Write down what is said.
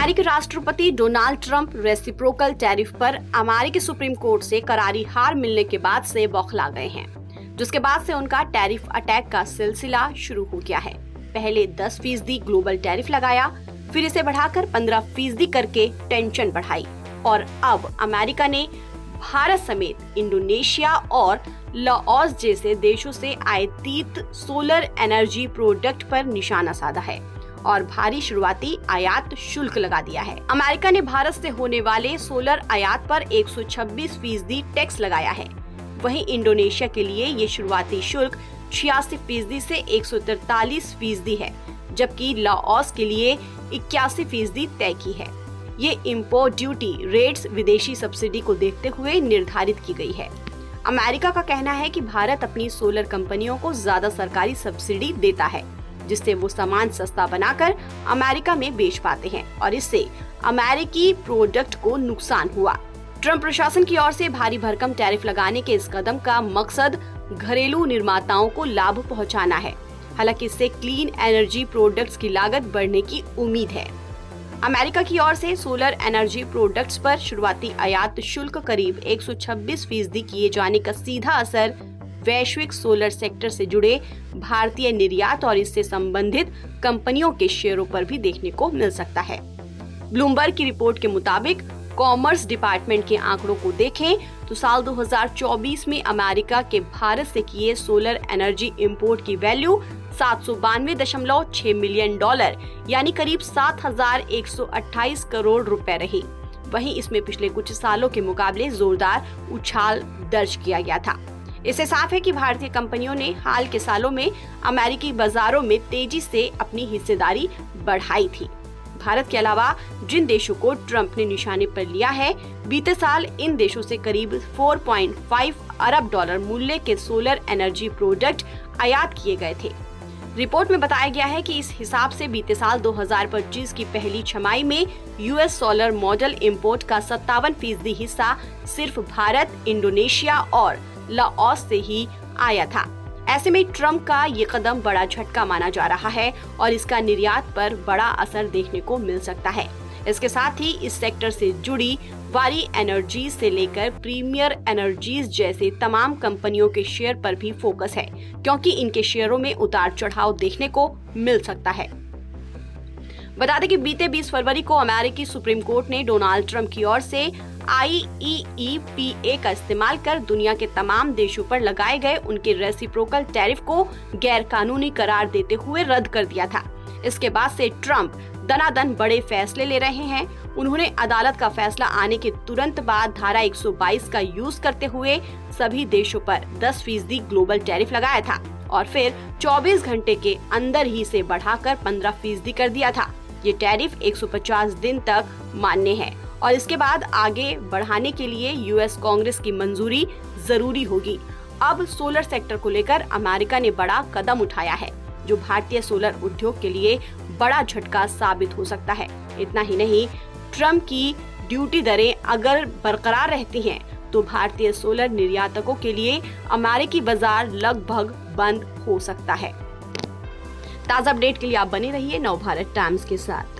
अमेरिकी राष्ट्रपति Donald Trump reciprocal tariff पर अमेरिकी सुप्रीम कोर्ट से करारी हार मिलने के बाद से बौखला गए हैं, जिसके बाद से उनका टैरिफ अटैक का सिलसिला शुरू हो गया है। पहले 10% ग्लोबल टैरिफ लगाया, फिर इसे बढ़ाकर 15% करके टेंशन बढ़ाई और अब अमेरिका ने भारत समेत इंडोनेशिया और लाओस जैसे देशों से आयातित सोलर एनर्जी प्रोडक्ट पर निशाना साधा है और भारी शुरुआती आयात शुल्क लगा दिया है। अमेरिका ने भारत से होने वाले सोलर आयात पर 126% टैक्स लगाया है। वहीं इंडोनेशिया के लिए ये शुरुआती शुल्क 86% से 143% है, जबकि लाओस के लिए 81% तय की है। ये इम्पोर्ट ड्यूटी रेट्स विदेशी सब्सिडी को देखते हुए निर्धारित की गई है। अमेरिका का कहना है कि भारत अपनी सोलर कंपनियों को ज्यादा सरकारी सब्सिडी देता है, जिससे वो सामान सस्ता बनाकर अमेरिका में बेच पाते हैं और इससे अमेरिकी प्रोडक्ट को नुकसान हुआ। ट्रंप प्रशासन की ओर से भारी भरकम टैरिफ लगाने के इस कदम का मकसद घरेलू निर्माताओं को लाभ पहुंचाना है। हालांकि इससे क्लीन एनर्जी प्रोडक्ट्स की लागत बढ़ने की उम्मीद है। अमेरिका की ओर से सोलर एनर्जी प्रोडक्ट्स पर शुरुआती आयात शुल्क करीब 126% किए जाने का सीधा असर वैश्विक सोलर सेक्टर से जुड़े भारतीय निर्यात और इससे संबंधित कंपनियों के शेयरों पर भी देखने को मिल सकता है। ब्लूमबर्ग की रिपोर्ट के मुताबिक कॉमर्स डिपार्टमेंट के आंकड़ों को देखें तो साल 2024 में अमेरिका के भारत से किए सोलर एनर्जी इंपोर्ट की वैल्यू $792.6 मिलियन यानी करीब 7,128 करोड़ रुपए रही। वहीं इसमें पिछले कुछ सालों के मुकाबले जोरदार उछाल दर्ज किया गया था। इससे साफ है कि भारतीय कंपनियों ने हाल के सालों में अमेरिकी बाजारों में तेजी से अपनी हिस्सेदारी बढ़ाई थी। भारत के अलावा जिन देशों को ट्रंप ने निशाने पर लिया है, बीते साल इन देशों से करीब $4.5 अरब मूल्य के सोलर एनर्जी प्रोडक्ट आयात किए गए थे। रिपोर्ट में बताया गया है कि इस हिसाब से बीते साल 2025 की पहली छमाही में यूएस सोलर मॉडल इंपोर्ट का 57% हिस्सा सिर्फ भारत, इंडोनेशिया और लाओस से ही आया था। ऐसे में ट्रंप का ये कदम बड़ा झटका माना जा रहा है और इसका निर्यात पर बड़ा असर देखने को मिल सकता है। इसके साथ ही इस सेक्टर से जुड़ी वारी एनर्जीज से लेकर प्रीमियर एनर्जीज जैसे तमाम कंपनियों के शेयर पर भी फोकस है, क्योंकि इनके शेयरों में उतार चढ़ाव देखने को मिल सकता है। बता दें कि बीते 20 फरवरी को अमेरिकी सुप्रीम कोर्ट ने डोनाल्ड ट्रंप की ओर से IEEPA का इस्तेमाल कर दुनिया के तमाम देशों पर लगाए गए उनके रेसिप्रोकल टैरिफ को गैर कानूनी करार देते हुए रद्द कर दिया था। इसके बाद से ट्रंप दनादन बड़े फैसले ले रहे हैं। उन्होंने अदालत का फैसला आने के तुरंत बाद धारा 122 का यूज करते हुए सभी देशों पर 10% ग्लोबल टैरिफ लगाया था और फिर 24 घंटे के अंदर ही से बढ़ाकर 15% कर दिया था। ये टैरिफ 150 दिन तक मान्य है और इसके बाद आगे बढ़ाने के लिए यूएस कांग्रेस की मंजूरी जरूरी होगी। अब सोलर सेक्टर को लेकर अमेरिका ने बड़ा कदम उठाया है, जो भारतीय सोलर उद्योग के लिए बड़ा झटका साबित हो सकता है। इतना ही नहीं, ट्रंप की ड्यूटी दरें अगर बरकरार रहती हैं, तो भारतीय सोलर निर्यातकों के लिए अमेरिकी बाजार लगभग बंद हो सकता है। ताज़ा अपडेट के लिए आप बने रहिए नवभारत टाइम्स के साथ।